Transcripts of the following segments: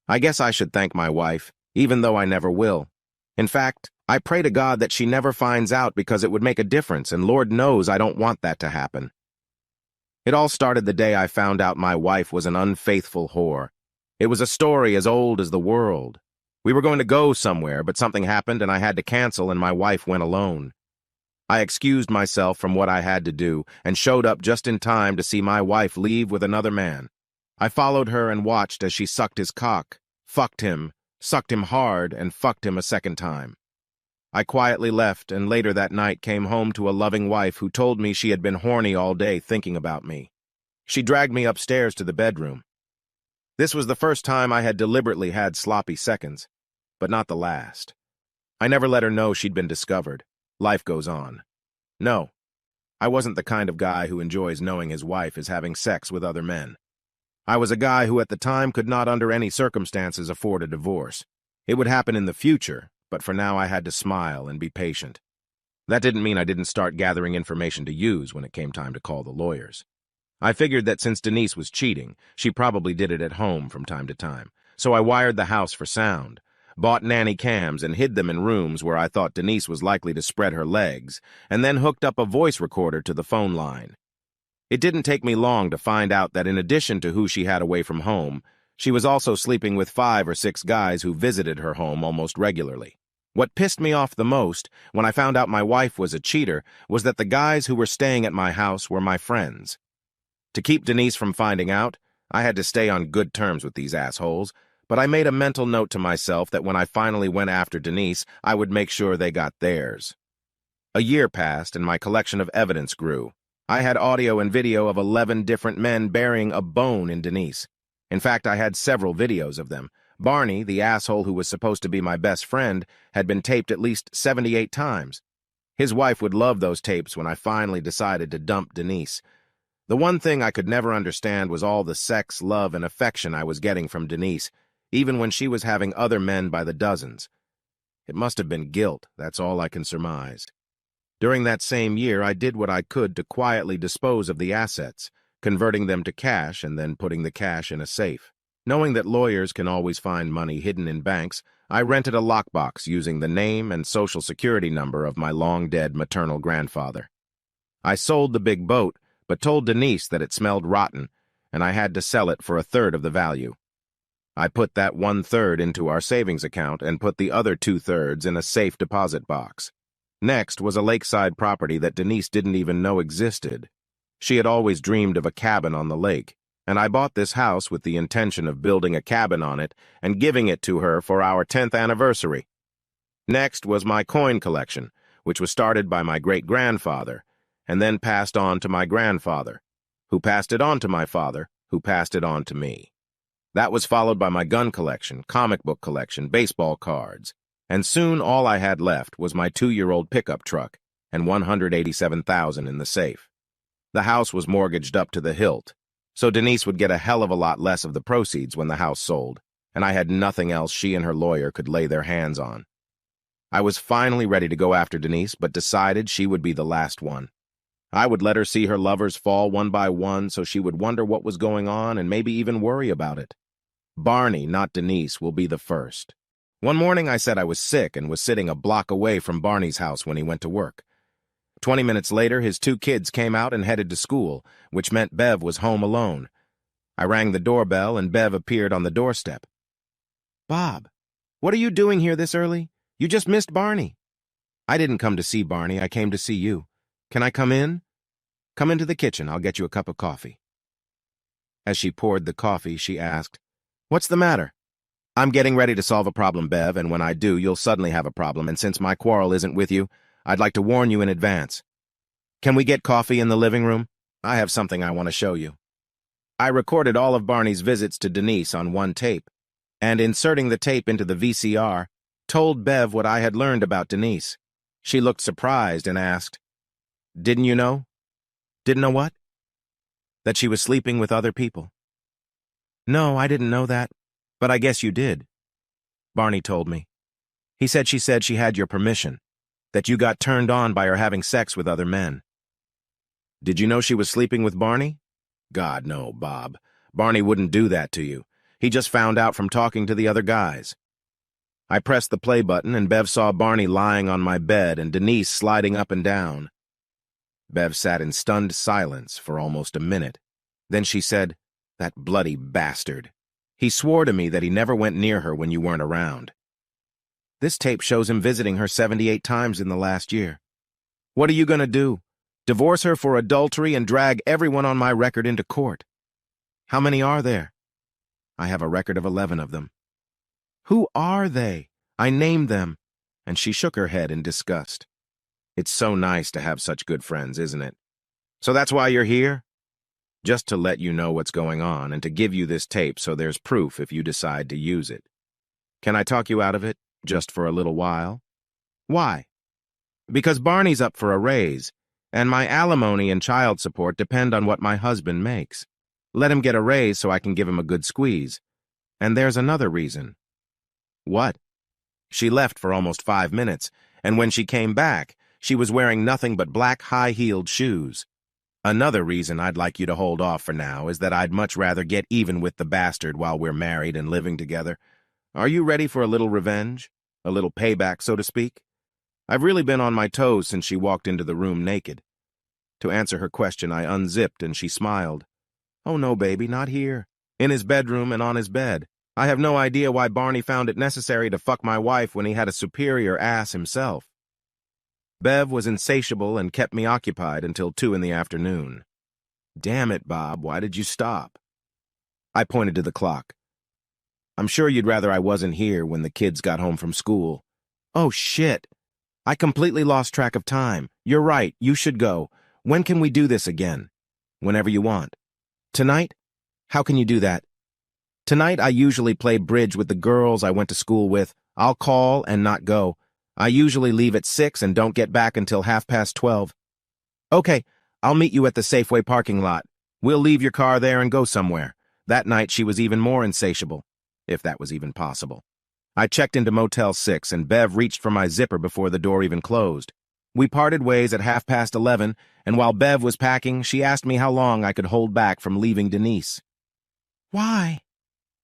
I guess I should thank my wife, even though I never will. In fact, I pray to God that she never finds out because it would make a difference, and Lord knows I don't want that to happen. It all started the day I found out my wife was an unfaithful whore. It was a story as old as the world. We were going to go somewhere, but something happened and I had to cancel, and my wife went alone. I excused myself from what I had to do and showed up just in time to see my wife leave with another man. I followed her and watched as she sucked his cock, fucked him, sucked him hard, and fucked him a second time. I quietly left and later that night came home to a loving wife who told me she had been horny all day thinking about me. She dragged me upstairs to the bedroom. This was the first time I had deliberately had sloppy seconds, but not the last. I never let her know she'd been discovered. Life goes on. No, I wasn't the kind of guy who enjoys knowing his wife is having sex with other men. I was a guy who at the time could not under any circumstances afford a divorce. It would happen in the future, but for now I had to smile and be patient. That didn't mean I didn't start gathering information to use when it came time to call the lawyers. I figured that since Denise was cheating, she probably did it at home from time to time, so I wired the house for sound, bought nanny cams and hid them in rooms where I thought Denise was likely to spread her legs, and then hooked up a voice recorder to the phone line. It didn't take me long to find out that in addition to who she had away from home, she was also sleeping with 5 or 6 guys who visited her home almost regularly. What pissed me off the most when I found out my wife was a cheater was that the guys who were staying at my house were my friends. To keep Denise from finding out, I had to stay on good terms with these assholes, but I made a mental note to myself that when I finally went after Denise, I would make sure they got theirs. A year passed and my collection of evidence grew. I had audio and video of 11 different men burying a bone in Denise. In fact, I had several videos of them. Barney, the asshole who was supposed to be my best friend, had been taped at least 78 times. His wife would love those tapes when I finally decided to dump Denise. The one thing I could never understand was all the sex, love, and affection I was getting from Denise, even when she was having other men by the dozens. It must have been guilt, that's all I can surmise. During that same year, I did what I could to quietly dispose of the assets, converting them to cash and then putting the cash in a safe. Knowing that lawyers can always find money hidden in banks, I rented a lockbox using the name and social security number of my long-dead maternal grandfather. I sold the big boat, but told Denise that it smelled rotten, and I had to sell it for 1/3 of the value. I put that 1/3 into our savings account and put the other 2/3 in a safe deposit box. Next was a lakeside property that Denise didn't even know existed. She had always dreamed of a cabin on the lake, and I bought this house with the intention of building a cabin on it and giving it to her for our 10th anniversary. Next was my coin collection, which was started by my great-grandfather, and then passed on to my grandfather, who passed it on to my father, who passed it on to me. That was followed by my gun collection, comic book collection, baseball cards, and soon all I had left was my 2-year-old pickup truck and $187,000 in the safe. The house was mortgaged up to the hilt, so Denise would get a hell of a lot less of the proceeds when the house sold, and I had nothing else she and her lawyer could lay their hands on. I was finally ready to go after Denise, but decided she would be the last one. I would let her see her lovers fall one by one so she would wonder what was going on and maybe even worry about it. Barney, not Denise, will be the first. One morning I said I was sick and was sitting a block away from Barney's house when he went to work. 20 minutes later, his 2 kids came out and headed to school, which meant Bev was home alone. I rang the doorbell and Bev appeared on the doorstep. "Bob, what are you doing here this early? You just missed Barney." "I didn't come to see Barney, I came to see you. Can I come in?" "Come into the kitchen, I'll get you a cup of coffee." As she poured the coffee, she asked, "What's the matter?" "I'm getting ready to solve a problem, Bev, and when I do, you'll suddenly have a problem, and since my quarrel isn't with you, I'd like to warn you in advance. Can we get coffee in the living room? I have something I want to show you." I recorded all of Barney's visits to Denise on one tape, and inserting the tape into the VCR, told Bev what I had learned about Denise. She looked surprised and asked, "Didn't you know?" "Didn't know what?" "That she was sleeping with other people." "No, I didn't know that, but I guess you did." Barney told me. He said she had your permission, that you got turned on by her having sex with other men." "Did you know she was sleeping with Barney?" "God, no, Bob. Barney wouldn't do that to you. He just found out from talking to the other guys. I pressed the play button, and Bev saw Barney lying on my bed and Denise sliding up and down. Bev sat in stunned silence for almost a minute. Then she said, "That bloody bastard. He swore to me that he never went near her when you weren't around. This tape shows him visiting her 78 times in the last year. What are you going to do? Divorce her for adultery and drag everyone on my record into court? How many are there?" "I have a record of 11 of them." "Who are they? I named them." And she shook her head in disgust. "It's so nice to have such good friends, isn't it? So that's why you're here? Just to let you know what's going on and to give you this tape so there's proof if you decide to use it. Can I talk you out of it, just for a little while?" "Why?" "Because Barney's up for a raise, and my alimony and child support depend on what my husband makes. Let him get a raise so I can give him a good squeeze. And there's another reason." "What?" She left for almost 5 minutes, and when she came back, she was wearing nothing but black high-heeled shoes. "Another reason I'd like you to hold off for now is that I'd much rather get even with the bastard while we're married and living together. Are you ready for a little revenge? A little payback, so to speak? I've really been on my toes since she walked into the room naked." To answer her question, I unzipped and she smiled. "Oh no, baby, not here. In his bedroom and on his bed. I have no idea why Barney found it necessary to fuck my wife when he had a superior ass himself." Bev was insatiable and kept me occupied until 2 in the afternoon. "Damn it, Bob, why did you stop?" I pointed to the clock. "I'm sure you'd rather I wasn't here when the kids got home from school." "Oh, shit. I completely lost track of time. You're right, you should go. When can we do this again?" "Whenever you want." "Tonight? How can you do that?" "Tonight I usually play bridge with the girls I went to school with. I'll call and not go. I usually leave at 6 and don't get back until 12:30. "Okay, I'll meet you at the Safeway parking lot. We'll leave your car there and go somewhere." That night she was even more insatiable, if that was even possible. I checked into Motel 6 and Bev reached for my zipper before the door even closed. We parted ways at 11:30, and while Bev was packing, she asked me how long I could hold back from leaving Denise. "Why?"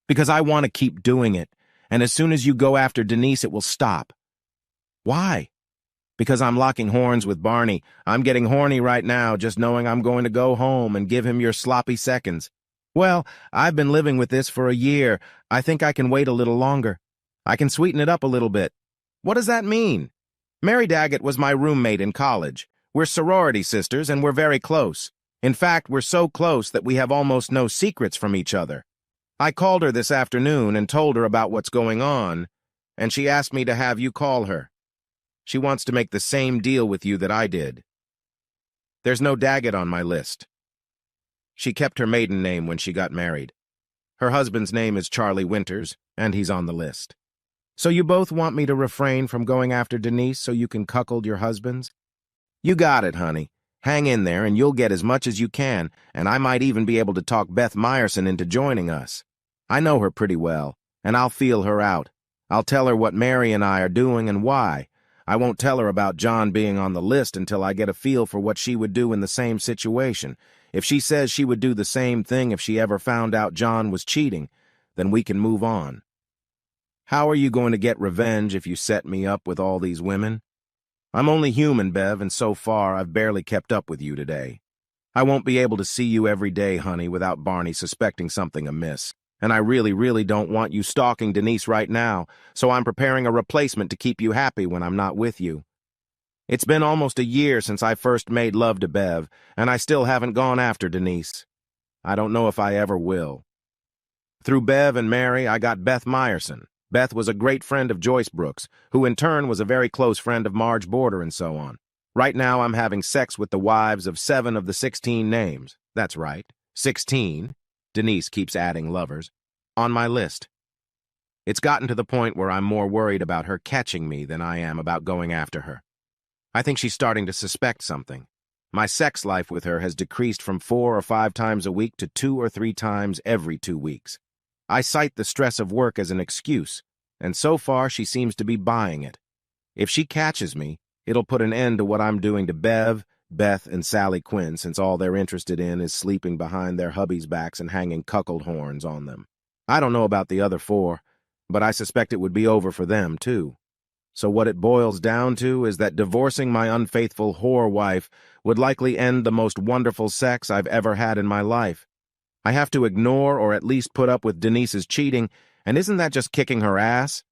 "Because I want to keep doing it, and as soon as you go after Denise, it will stop." "Why?" "Because I'm locking horns with Barney. I'm getting horny right now just knowing I'm going to go home and give him your sloppy seconds." "Well, I've been living with this for a year. I think I can wait a little longer. I can sweeten it up a little bit." "What does that mean?" "Mary Daggett was my roommate in college. We're sorority sisters and we're very close. In fact, we're so close that we have almost no secrets from each other. I called her this afternoon and told her about what's going on, and she asked me to have you call her. She wants to make the same deal with you that I did. There's no Daggett on my list. She kept her maiden name when she got married. Her husband's name is Charlie Winters, and he's on the list. So you both want me to refrain from going after Denise so you can cuckold your husbands? You got it, honey. Hang in there and you'll get as much as you can, and I might even be able to talk Beth Meyerson into joining us. I know her pretty well, and I'll feel her out. I'll tell her what Mary and I are doing and why. I won't tell her about John being on the list until I get a feel for what she would do in the same situation. If she says she would do the same thing if she ever found out John was cheating, then we can move on. How are you going to get revenge if you set me up with all these women? I'm only human, Bev, and so far I've barely kept up with you today. I won't be able to see you every day, honey, without Barney suspecting something amiss. And I really, really don't want you stalking Denise right now, so I'm preparing a replacement to keep you happy when I'm not with you. It's been almost a year since I first made love to Bev, and I still haven't gone after Denise. I don't know if I ever will. Through Bev and Mary, I got Beth Meyerson. Beth was a great friend of Joyce Brooks, who in turn was a very close friend of Marge Border and so on. Right now I'm having sex with the wives of 7 of the 16 names. That's right, 16. Denise keeps adding lovers, on my list. It's gotten to the point where I'm more worried about her catching me than I am about going after her. I think she's starting to suspect something. My sex life with her has decreased from 4 or 5 times a week to 2 or 3 times every 2 weeks. I cite the stress of work as an excuse, and so far she seems to be buying it. If she catches me, it'll put an end to what I'm doing to Bev, Beth, and Sally Quinn, since all they're interested in is sleeping behind their hubbies' backs and hanging cuckold horns on them. I don't know about the other 4, but I suspect it would be over for them, too. So what it boils down to is that divorcing my unfaithful whore wife would likely end the most wonderful sex I've ever had in my life. I have to ignore or at least put up with Denise's cheating, and isn't that just kicking her ass?